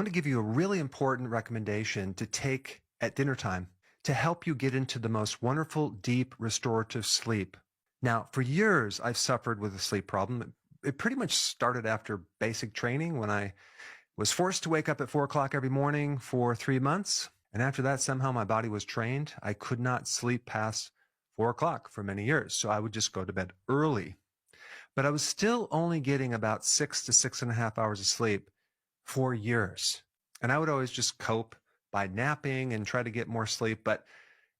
want to give you a really important recommendation to take at dinner time to help you get into the most wonderful, deep, restorative sleep. Now, for years, I've suffered with a sleep problem. It pretty much started after basic training when I was forced to wake up at 4 o'clock every morning for 3 months. And after that, somehow my body was trained. I could not sleep past 4 o'clock for many years. So I would just go to bed early. But I was still only getting about 6 to 6.5 hours of sleep for years. And I would always just cope by napping and try to get more sleep. But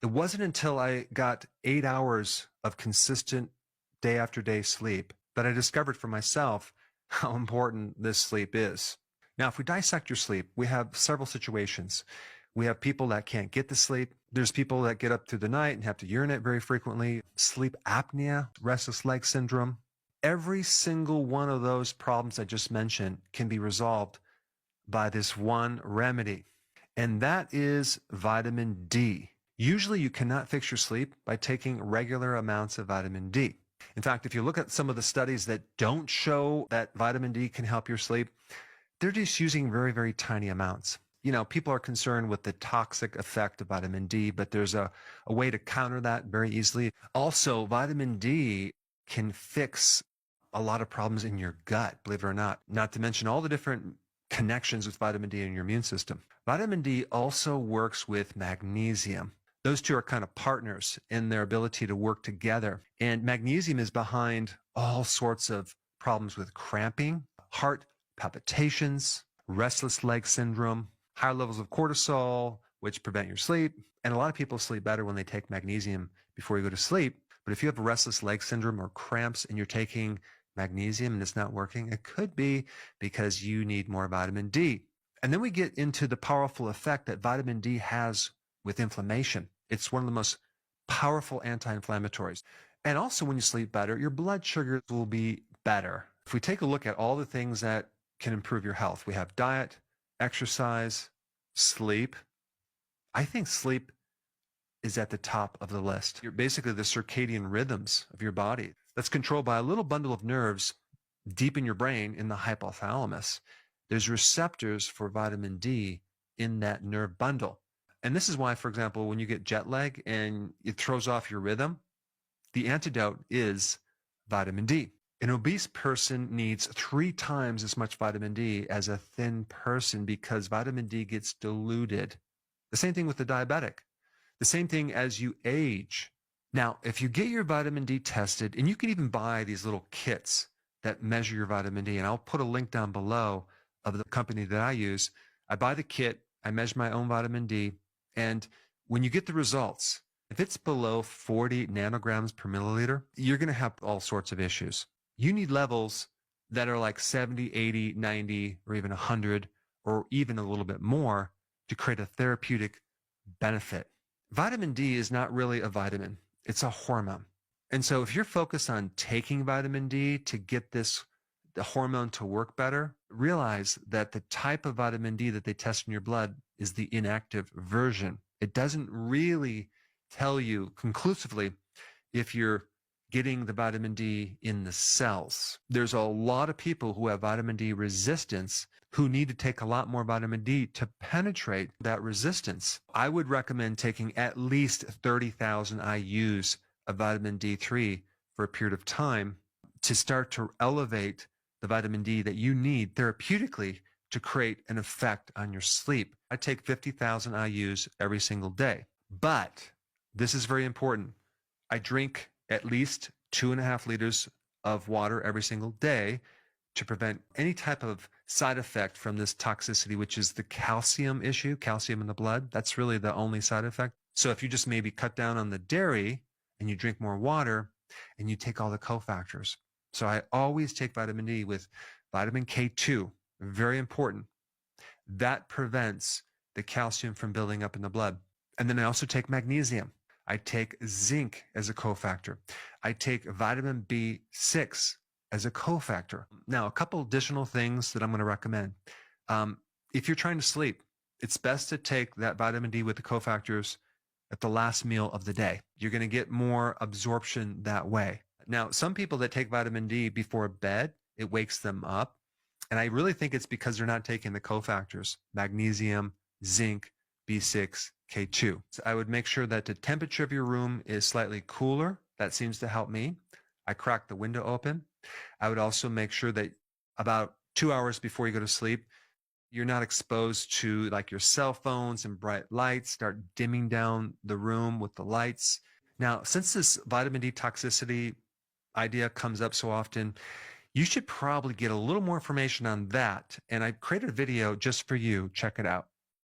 it wasn't until I got 8 hours of consistent day after day sleep that I discovered for myself how important this sleep is. Now, if we dissect your sleep, we have several situations. We have people that can't get the sleep. There's people that get up through the night and have to urinate very frequently. Sleep apnea, restless leg syndrome. Every single one of those problems I just mentioned can be resolved by this one remedy, and that is vitamin D. Usually you cannot fix your sleep by taking regular amounts of vitamin D. In fact, if you look at some of the studies that don't show that vitamin D can help your sleep, they're just using very, very tiny amounts. People are concerned with the toxic effect of vitamin D, but there's a way to counter that very easily. Also, vitamin D can fix a lot of problems in your gut, believe it or not to mention all the different connections with vitamin D in your immune system. Vitamin D also works with magnesium. Those two are kind of partners in their ability to work together. And magnesium is behind all sorts of problems with cramping, heart palpitations, restless leg syndrome, higher levels of cortisol, which prevent your sleep. And a lot of people sleep better when they take magnesium before you go to sleep. But if you have restless leg syndrome or cramps and you're taking magnesium and it's not working, it could be because you need more vitamin D. And then we get into the powerful effect that vitamin D has with inflammation. It's one of the most powerful anti-inflammatories. And also when you sleep better, your blood sugars will be better. If we take a look at all the things that can improve your health, we have diet, exercise, sleep. I think sleep is at the top of the list. You're basically the circadian rhythms of your body that's controlled by a little bundle of nerves deep in your brain in the hypothalamus. There's receptors for vitamin D in that nerve bundle. And this is why, for example, when you get jet lag and it throws off your rhythm, the antidote is vitamin D. An obese person needs 3 times as much vitamin D as a thin person because vitamin D gets diluted. The same thing with the diabetic. The same thing as you age. Now, if you get your vitamin D tested, and you can even buy these little kits that measure your vitamin D, and I'll put a link down below of the company that I use. I buy the kit, I measure my own vitamin D, and when you get the results, if it's below 40 nanograms per milliliter, you're going to have all sorts of issues. You need levels that are like 70, 80, 90, or even 100, or even a little bit more to create a therapeutic benefit. Vitamin D is not really a vitamin. It's a hormone. And so if you're focused on taking vitamin D to get the hormone to work better, realize that the type of vitamin D that they test in your blood is the inactive version. It doesn't really tell you conclusively if you're getting the vitamin D in the cells. There's a lot of people who have vitamin D resistance who need to take a lot more vitamin D to penetrate that resistance. I would recommend taking at least 30,000 IUs of vitamin D3 for a period of time to start to elevate the vitamin D that you need therapeutically to create an effect on your sleep. I take 50,000 IUs every single day. But this is very important. I drink at least 2.5 liters of water every single day to prevent any type of side effect from this toxicity, which is the calcium issue, calcium in the blood. That's really the only side effect. So if you just maybe cut down on the dairy and you drink more water and you take all the cofactors. So I always take vitamin D with vitamin K2, very important. That prevents the calcium from building up in the blood. And then I also take magnesium. I take zinc as a cofactor. I take vitamin B6 as a cofactor. Now, a couple additional things that I'm going to recommend. If you're trying to sleep, it's best to take that vitamin D with the cofactors at the last meal of the day. You're going to get more absorption that way. Now, some people that take vitamin D before bed, it wakes them up. And I really think it's because they're not taking the cofactors, magnesium, zinc, B6, K2. So I would make sure that the temperature of your room is slightly cooler. That seems to help me. I crack the window open. I would also make sure that about 2 hours before you go to sleep, you're not exposed to like your cell phones and bright lights. Start dimming down the room with the lights. Now, since this vitamin D toxicity idea comes up so often, you should probably get a little more information on that. And I created a video just for you. Check it out.